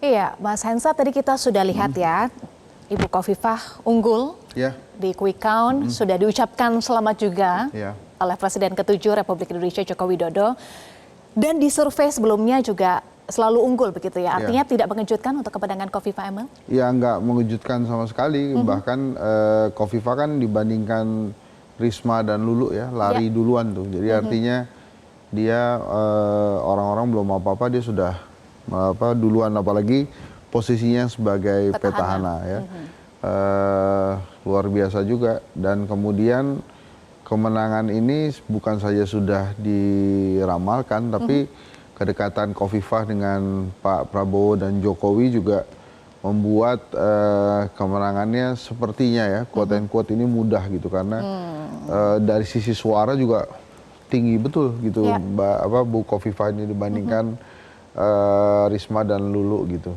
Iya, Mas Hensa tadi kita sudah lihat ya, Ibu Khofifah unggul di quick count, sudah diucapkan selamat juga oleh Presiden ke-7 Republik Indonesia Joko Widodo. Dan di survei sebelumnya juga selalu unggul begitu ya, artinya tidak mengejutkan untuk kemenangan Khofifah Emil? Ya nggak mengejutkan sama sekali, bahkan Khofifah kan dibandingkan Risma dan Lulu ya, lari duluan tuh. Jadi artinya dia orang-orang belum apa-apa, dia sudah duluan, apalagi posisinya sebagai petahana ya. Luar biasa juga. Dan kemudian kemenangan ini bukan saja sudah diramalkan, tapi kedekatan Khofifah dengan Pak Prabowo dan Jokowi juga membuat kemenangannya sepertinya ya, quote and quote ini mudah gitu, karena dari sisi suara juga tinggi betul gitu Bu Khofifah ini dibandingkan Risma dan Lulu gitu.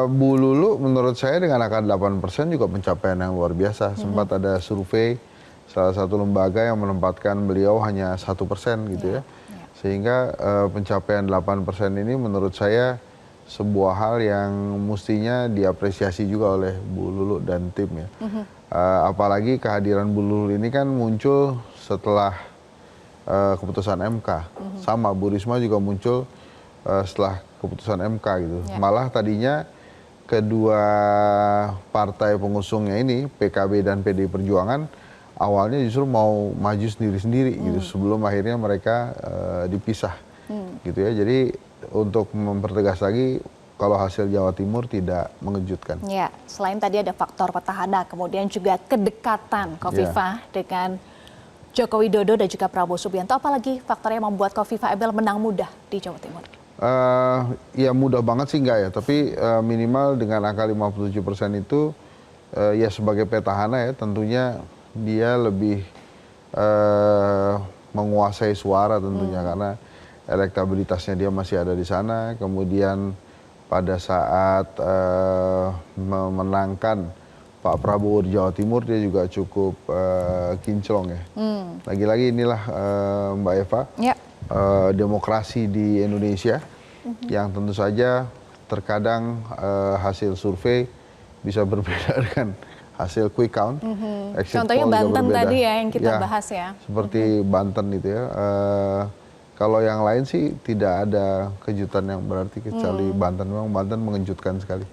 Bu Lulu menurut saya dengan angka 8% juga pencapaian yang luar biasa. Sempat ada survei salah satu lembaga yang menempatkan beliau hanya 1% gitu ya. Sehingga pencapaian 8% ini menurut saya sebuah hal yang mestinya diapresiasi juga oleh Bu Lulu dan tim ya. Apalagi kehadiran Bu Lulu ini kan muncul setelah keputusan MK. Sama Bu Risma juga muncul setelah keputusan MK gitu. Malah tadinya kedua partai pengusungnya ini, PKB dan PDI Perjuangan, awalnya justru mau maju sendiri-sendiri gitu, sebelum akhirnya mereka dipisah gitu ya. Jadi untuk mempertegas lagi, kalau hasil Jawa Timur tidak mengejutkan. Ya, selain tadi ada faktor petahana, kemudian juga kedekatan Khofifah dengan Joko Widodo dan juga Prabowo Subianto, apalagi faktor yang membuat Khofifah Emil menang mudah di Jawa Timur? Ya mudah banget sih enggak ya, tapi minimal dengan angka 57% itu ya sebagai petahana ya, tentunya dia lebih menguasai suara tentunya, karena elektabilitasnya dia masih ada di sana. Kemudian pada saat memenangkan Pak Prabowo di Jawa Timur, dia juga cukup kinclong ya. Lagi-lagi inilah Mbak Eva, demokrasi di Indonesia yang tentu saja terkadang hasil survei bisa berbeda dengan hasil quick count. Contohnya Banten tadi ya yang kita bahas ya. Seperti Banten itu ya. Kalau yang lain sih tidak ada kejutan yang berarti, kecuali Banten. Memang Banten mengejutkan sekali.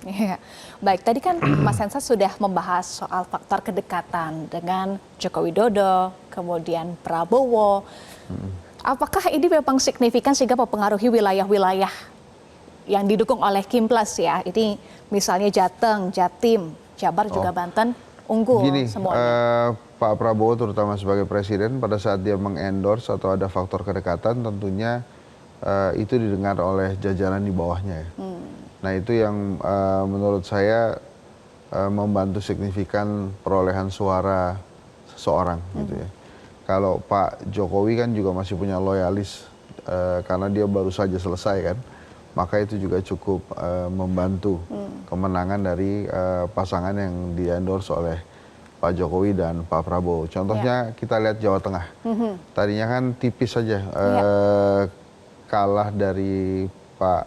Baik, tadi kan Mas Hensa sudah membahas soal faktor kedekatan dengan Joko Widodo, kemudian Prabowo. Apakah ini memang signifikan sehingga mempengaruhi wilayah-wilayah yang didukung oleh Kimplas ya? Ini misalnya Jateng, Jatim, Jabar juga Banten unggul semuanya. Pak Prabowo terutama sebagai presiden pada saat dia mengendorse atau ada faktor kedekatan, tentunya itu didengar oleh jajaran di bawahnya ya. Nah itu yang menurut saya membantu signifikan perolehan suara seseorang gitu ya. Kalau Pak Jokowi kan juga masih punya loyalis karena dia baru saja selesai kan, maka itu juga cukup membantu kemenangan dari pasangan yang di-endorse oleh Pak Jokowi dan Pak Prabowo. Contohnya kita lihat Jawa Tengah. Tadinya kan tipis saja kalah dari Pak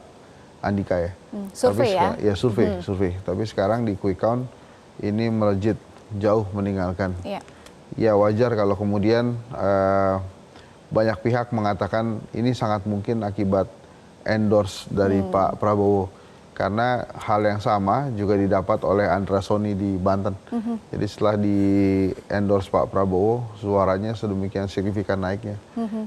Andika ya. Survei ya? Ya survei. Tapi sekarang di quick count ini melejit jauh meninggalkan. Ya wajar kalau kemudian banyak pihak mengatakan ini sangat mungkin akibat endorse dari Pak Prabowo. Karena hal yang sama juga didapat oleh Andra Soni di Banten. Jadi setelah di endorse Pak Prabowo, suaranya sedemikian signifikan naiknya.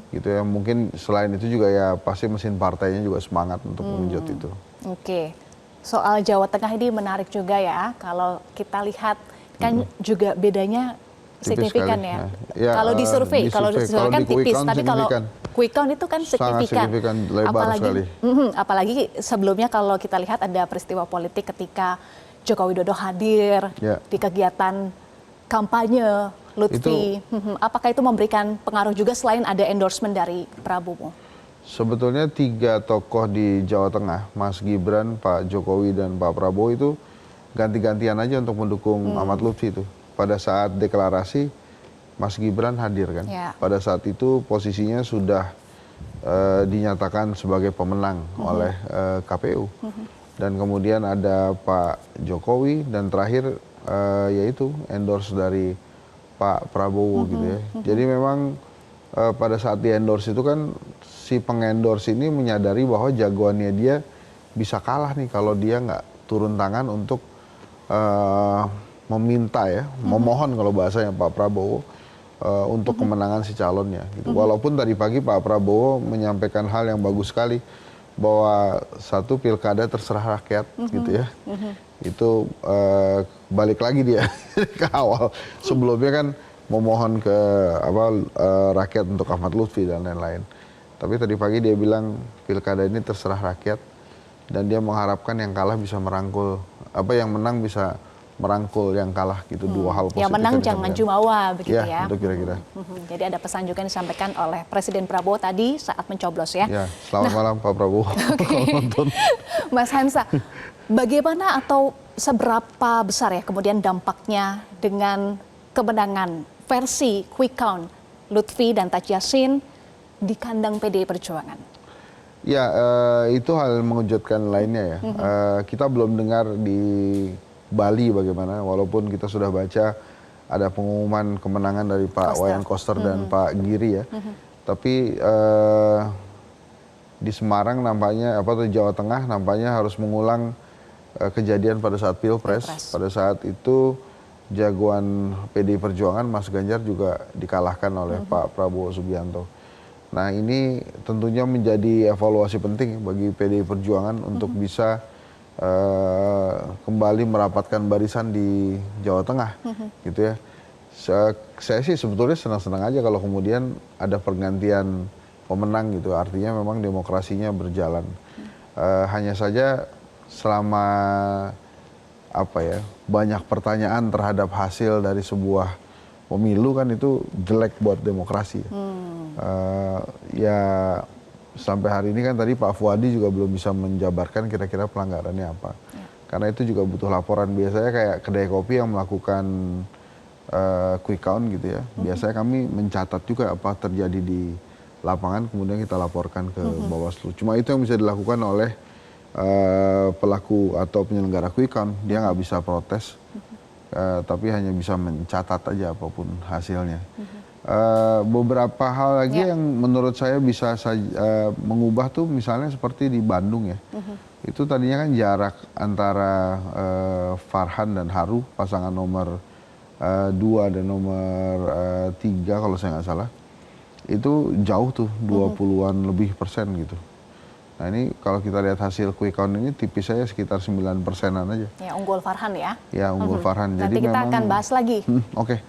Gitu ya, mungkin selain itu juga ya pasti mesin partainya juga semangat untuk menunjuk itu. Oke, soal Jawa Tengah ini menarik juga ya. Kalau kita lihat kan juga bedanya signifikan ya. Kalau di survei, kalau kan tipis, tapi kalau quick count itu kan signifikan. Apalagi sebelumnya kalau kita lihat ada peristiwa politik ketika Joko Widodo hadir di kegiatan kampanye Lutfi. Apakah itu memberikan pengaruh juga selain ada endorsement dari Prabowo? Sebetulnya 3 tokoh di Jawa Tengah, Mas Gibran, Pak Jokowi dan Pak Prabowo itu ganti-gantian aja untuk mendukung Ahmad Lutfi itu. Pada saat deklarasi, Mas Gibran hadir kan. Pada saat itu posisinya sudah dinyatakan sebagai pemenang oleh KPU. dan kemudian ada Pak Jokowi, dan terakhir yaitu endorse dari Pak Prabowo gitu ya. Jadi memang pada saat di endorse itu kan si pengendorse ini menyadari bahwa jagoannya dia bisa kalah nih kalau dia nggak turun tangan untuk meminta ya, memohon kalau bahasanya Pak Prabowo untuk kemenangan si calonnya gitu. Walaupun tadi pagi Pak Prabowo menyampaikan hal yang bagus sekali bahwa satu pilkada terserah rakyat gitu ya. Itu balik lagi dia ke awal. Sebelumnya kan memohon ke rakyat untuk Ahmad Lutfi dan lain-lain. Tapi tadi pagi dia bilang pilkada ini terserah rakyat dan dia mengharapkan yang kalah bisa merangkul, yang menang bisa merangkul yang kalah gitu. Dua hal positif. Yang menang jangan jumawa begitu ya. Itu kira-kira. Jadi ada pesan juga yang disampaikan oleh Presiden Prabowo tadi saat mencoblos ya. Ya, selamat malam Pak Prabowo. Kalau nonton. Mas Hansa, bagaimana atau seberapa besar ya kemudian dampaknya dengan kemenangan versi quick count Lutfi dan Taj Yassin di kandang PDI Perjuangan? Ya, itu hal mengejutkan lainnya ya. Kita belum dengar di Bali bagaimana, walaupun kita sudah baca ada pengumuman kemenangan dari Pak Wayan Koster dan Pak Giri ya. Tapi di Semarang nampaknya, di Jawa Tengah nampaknya harus mengulang kejadian pada saat Pilpres. Pada saat itu jagoan PDI Perjuangan Mas Ganjar juga dikalahkan oleh Pak Prabowo Subianto. Nah ini tentunya menjadi evaluasi penting bagi PDI Perjuangan untuk bisa kembali merapatkan barisan di Jawa Tengah, gitu ya. Saya sih sebetulnya senang-senang aja kalau kemudian ada pergantian pemenang gitu. Artinya memang demokrasinya berjalan. Hanya saja selama banyak pertanyaan terhadap hasil dari sebuah pemilu kan itu jelek buat demokrasi. Ya sampai hari ini kan tadi Pak Fuadi juga belum bisa menjabarkan kira-kira pelanggarannya apa. Karena itu juga butuh laporan. Biasanya kayak kedai kopi yang melakukan quick count gitu ya. Biasanya kami mencatat juga apa terjadi di lapangan, kemudian kita laporkan ke Bawaslu. Cuma itu yang bisa dilakukan oleh pelaku atau penyelenggara quick count. Dia nggak bisa protes, tapi hanya bisa mencatat aja apapun hasilnya. Beberapa hal lagi yang menurut saya bisa mengubah tuh misalnya seperti di Bandung ya. Itu tadinya kan jarak antara Farhan dan Haru, pasangan nomor 2 dan nomor 3 kalau saya nggak salah. Itu jauh tuh, 20-an lebih persen gitu. Nah ini kalau kita lihat hasil quick count ini tipis saya sekitar 9%-an aja. Ya unggul Farhan ya. Ya unggul Farhan. Nanti kita akan bahas lagi. Oke.